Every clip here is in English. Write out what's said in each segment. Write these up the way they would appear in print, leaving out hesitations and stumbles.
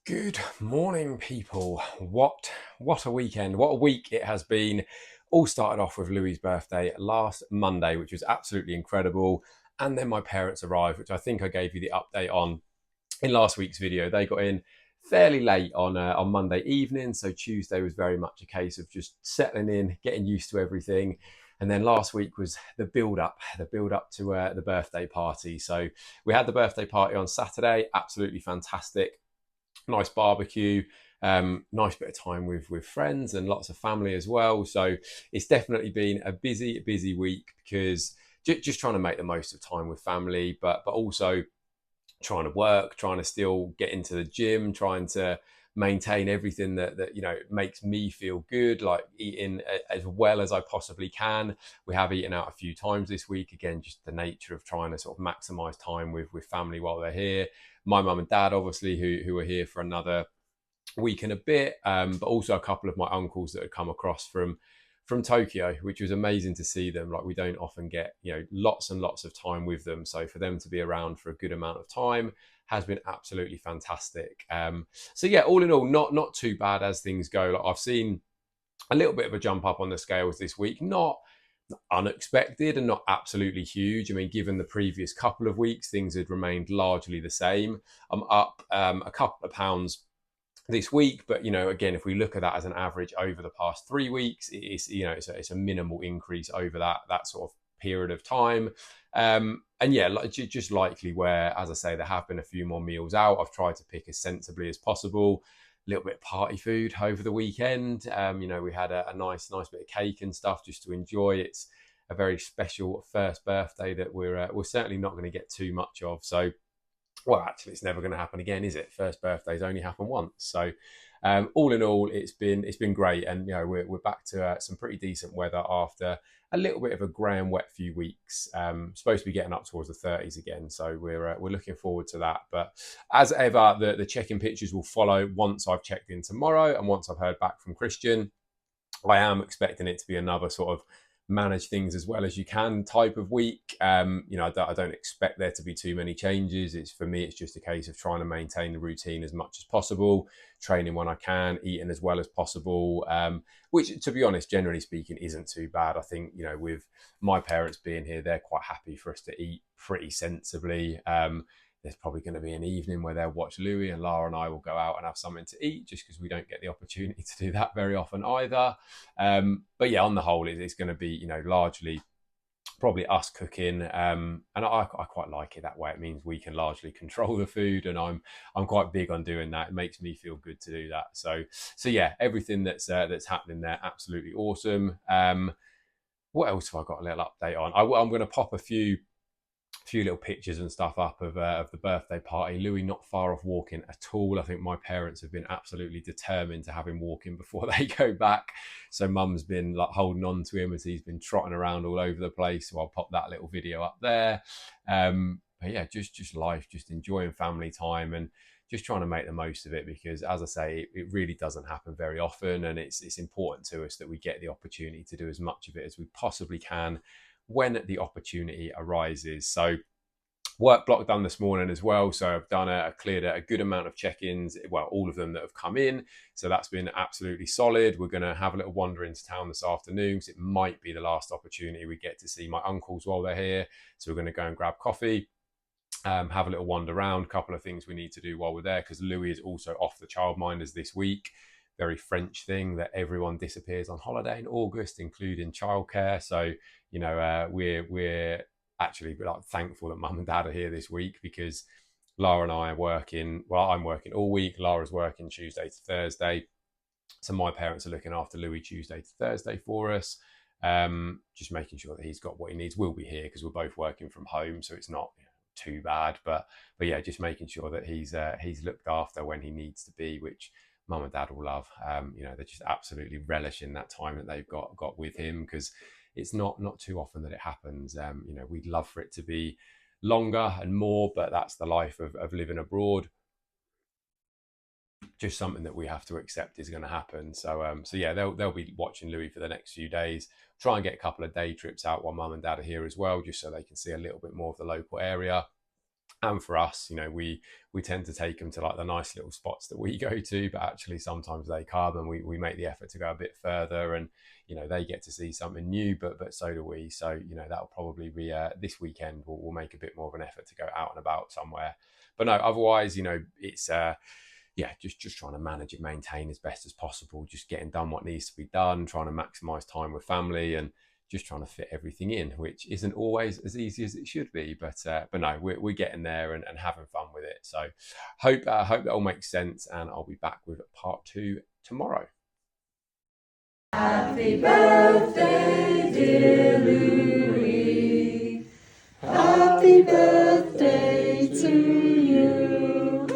Good morning, people. What a weekend. What a week it has been. All started off with Louis' birthday last Monday, which was absolutely incredible. And then my parents arrived, which I think I gave you the update on in last week's video. They got in fairly late on Monday evening, so Tuesday was very much a case of just settling in, getting used to everything. And then last week was the build up to the birthday party. So we had the birthday party on Saturday, absolutely fantastic. Nice barbecue, nice bit of time with friends and lots of family as well. So it's definitely been a busy week because just trying to make the most of time with family, but also trying to work, trying to still get into the gym, trying to maintain everything that makes me feel good, like eating as well as I possibly can. We have eaten out a few times this week, again just the nature of trying to sort of maximize time with family while they're here. My mum and dad obviously who are here for another week and a bit, but also a couple of my uncles that had come across from Tokyo, which was amazing to see them. Like, we don't often get lots and lots of time with them, so for them to be around for a good amount of time has been absolutely fantastic. So yeah, all in all, not too bad as things go. Like, I've seen a little bit of a jump up on the scales this week, not unexpected and not absolutely huge. I mean, given the previous couple of weeks, things had remained largely the same. I'm up a couple of pounds this week, but again, if we look at that as an average over the past 3 weeks, it's a minimal increase over that sort of period of time. And yeah, like, just likely where, as I say, there have been a few more meals out. I've tried to pick as sensibly as possible. A little bit of party food over the weekend. We had a nice bit of cake and stuff just to enjoy. It's a very special first birthday that we're certainly not going to get too much of. So, well, actually, it's never going to happen again, is it? First birthdays only happen once. So, all in all, it's been great, and we're back to some pretty decent weather after a little bit of a grey and wet few weeks. Supposed to be getting up towards the 30s again, so we're looking forward to that. But as ever, the check-in pictures will follow once I've checked in tomorrow and once I've heard back from Christian. I am expecting it to be another sort of manage things as well as you can type of week. I don't expect there to be too many changes. For me, it's just a case of trying to maintain the routine as much as possible, training when I can, eating as well as possible, which, to be honest, generally speaking, isn't too bad. I think, with my parents being here, they're quite happy for us to eat pretty sensibly. There's probably going to be an evening where they'll watch Louis, and Lara and I will go out and have something to eat, just because we don't get the opportunity to do that very often either. But yeah, on the whole, it's going to be largely probably us cooking, and I quite like it that way. It means we can largely control the food, and I'm quite big on doing that. It makes me feel good to do that. So yeah, everything that's happening there, absolutely awesome. What else have I got a little update on? I'm going to pop a few little pictures and stuff up of the birthday party. Louis not far off walking at all. I think my parents have been absolutely determined to have him walking before they go back. So mum's been like holding on to him as he's been trotting around all over the place. So I'll pop that little video up there. But yeah, just life, just enjoying family time and just trying to make the most of it, because, as I say, it really doesn't happen very often, and it's important to us that we get the opportunity to do as much of it as we possibly can when the opportunity arises. So, work block done this morning as well. So I've cleared a good amount of check-ins, well, all of them that have come in. So that's been absolutely solid. We're going to have a little wander into town this afternoon, because it might be the last opportunity we get to see my uncles while they're here. So we're going to go and grab coffee, have a little wander around. A couple of things we need to do while we're there, because Louis is also off the childminders this week. Very French thing that everyone disappears on holiday in August, including childcare. So we're actually like thankful that mum and dad are here this week, because Lara and I are working. Well, I'm working all week. Lara's working Tuesday to Thursday. So my parents are looking after Louis Tuesday to Thursday for us. Just making sure that he's got what he needs. We'll be here because we're both working from home, so it's not too bad. But yeah, just making sure that he's looked after when he needs to be, which mum and dad will love. They're just absolutely relishing that time that they've got with him, because it's not too often that it happens. We'd love for it to be longer and more, but that's the life of living abroad. Just something that we have to accept is going to happen. So yeah, they'll be watching Louis for the next few days. Try and get a couple of day trips out while mum and dad are here as well, just so they can see a little bit more of the local area. And for us, we tend to take them to like the nice little spots that we go to, but actually sometimes they come and we make the effort to go a bit further, and they get to see something new, but so do we. So that'll probably be this weekend. We'll make a bit more of an effort to go out and about somewhere. But no, otherwise, it's yeah, just trying to manage and maintain as best as possible, just getting done what needs to be done, trying to maximize time with family, and just trying to fit everything in, which isn't always as easy as it should be. But no, we're getting there and having fun with it. So hope that all makes sense, and I'll be back with part 2 tomorrow. Happy birthday, dear Louis. Happy birthday to you.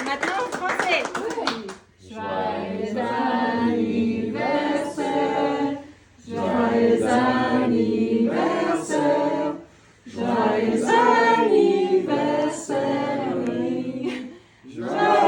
Maintenant, français. Joyeux anniversaire. Joyeux anniversaire. Joyeux anniversaire. Joyeux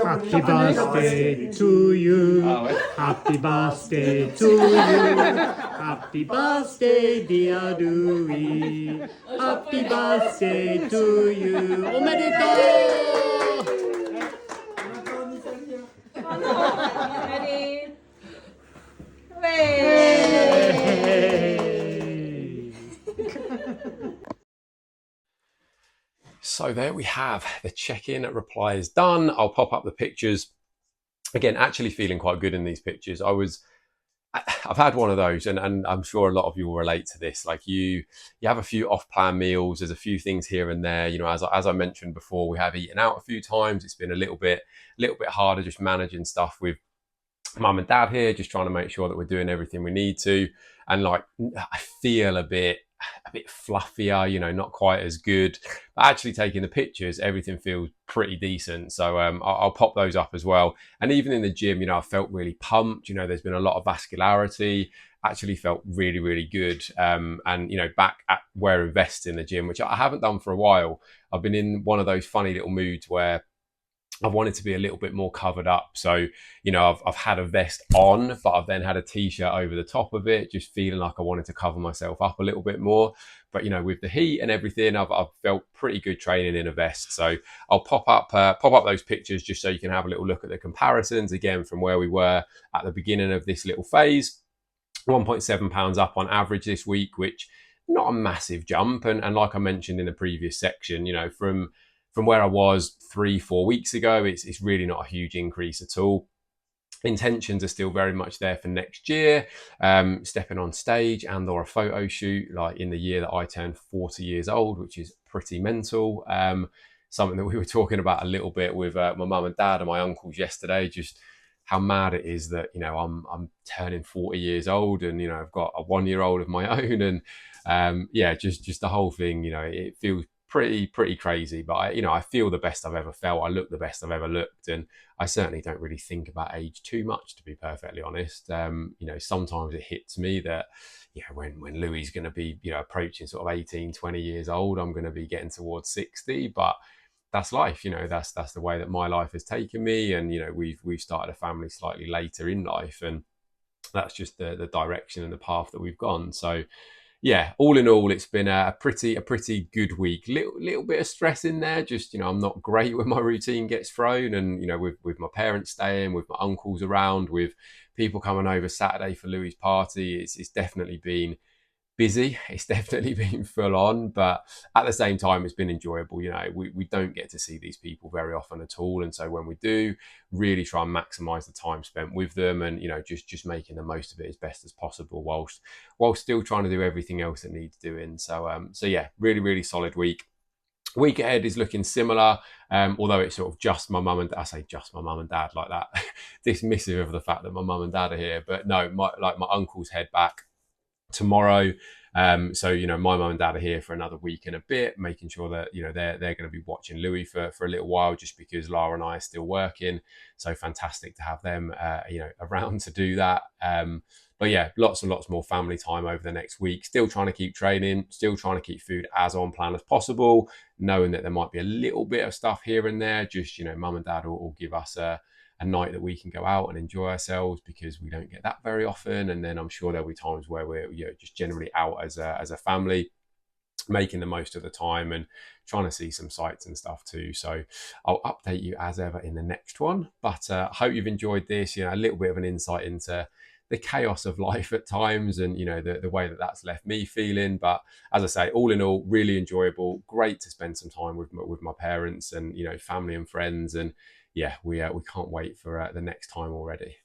Happy birthday to you. Happy birthday to you. Happy birthday, dear Louis. Happy birthday to you. おめでとう。 So there we have the check-in replies done. I'll pop up the pictures. Again, actually feeling quite good in these pictures. I've had one of those, and I'm sure a lot of you will relate to this. Like you have a few off-plan meals. There's a few things here and there. As I mentioned before, we have eaten out a few times. It's been a little bit harder just managing stuff with mum and dad here, just trying to make sure that we're doing everything we need to. And like, I feel a bit fluffier, not quite as good, but actually taking the pictures, everything feels pretty decent. So I'll pop those up as well. And even in the gym, I felt really pumped. There's been a lot of vascularity, actually felt really, really good. And back at where invest in the gym, which I haven't done for a while. I've been in one of those funny little moods where I've wanted to be a little bit more covered up. So, I've had a vest on, but I've then had a t-shirt over the top of it, just feeling like I wanted to cover myself up a little bit more. But, with the heat and everything, I've felt pretty good training in a vest. So I'll pop up those pictures just so you can have a little look at the comparisons again from where we were at the beginning of this little phase. 1.7 pounds up on average this week, which not a massive jump. And like I mentioned in the previous section, from where I was 3-4 weeks ago, it's really not a huge increase at all. Intentions are still very much there for next year, stepping on stage or a photo shoot like in the year that I turned 40 years old, which is pretty mental. Something that we were talking about a little bit with my mum and dad and my uncles yesterday, just how mad it is that I'm turning 40 years old, and I've got a 1-year-old of my own, and just the whole thing, it feels pretty crazy. But I feel the best I've ever felt. I look the best I've ever looked, and I certainly don't really think about age too much, to be perfectly honest. Sometimes it hits me that when Louis is going to be approaching sort of 18-20 years old, I'm going to be getting towards 60, but that's life. That's the way that my life has taken me, and we've started a family slightly later in life, and that's just the direction and the path that we've gone. So yeah, all in all, it's been a pretty good week. Little bit of stress in there. Just I'm not great when my routine gets thrown, and with my parents staying, with my uncles around, with people coming over Saturday for Louis' party. It's definitely been busy. It's definitely been full on, but at the same time, it's been enjoyable. We don't get to see these people very often at all, and so when we do, really try and maximize the time spent with them, and just making the most of it as best as possible, whilst still trying to do everything else that needs doing. So yeah, really solid week. Week ahead is looking similar, although it's sort of just my mum and I say just my mum and dad like that, dismissive of the fact that my mum and dad are here, but no, my uncles head back tomorrow. So my mum and dad are here for another week and a bit, making sure that they're going to be watching Louis for a little while, just because Lara and I are still working. So fantastic to have them around to do that. But yeah, lots and lots more family time over the next week. Still trying to keep training, still trying to keep food as on plan as possible, knowing that there might be a little bit of stuff here and there. Just mum and dad will give us a a night that we can go out and enjoy ourselves, because we don't get that very often. And then I'm sure there'll be times where we're, you know, just generally out as a family, making the most of the time and trying to see some sights and stuff too. So I'll update you as ever in the next one. But I hope you've enjoyed this, you know, a little bit of an insight into the chaos of life at times, and you know, the way that that's left me feeling. But as I say, all in all, really enjoyable, great to spend some time with my parents and, you know, family and friends. And yeah, we can't wait for the next time already.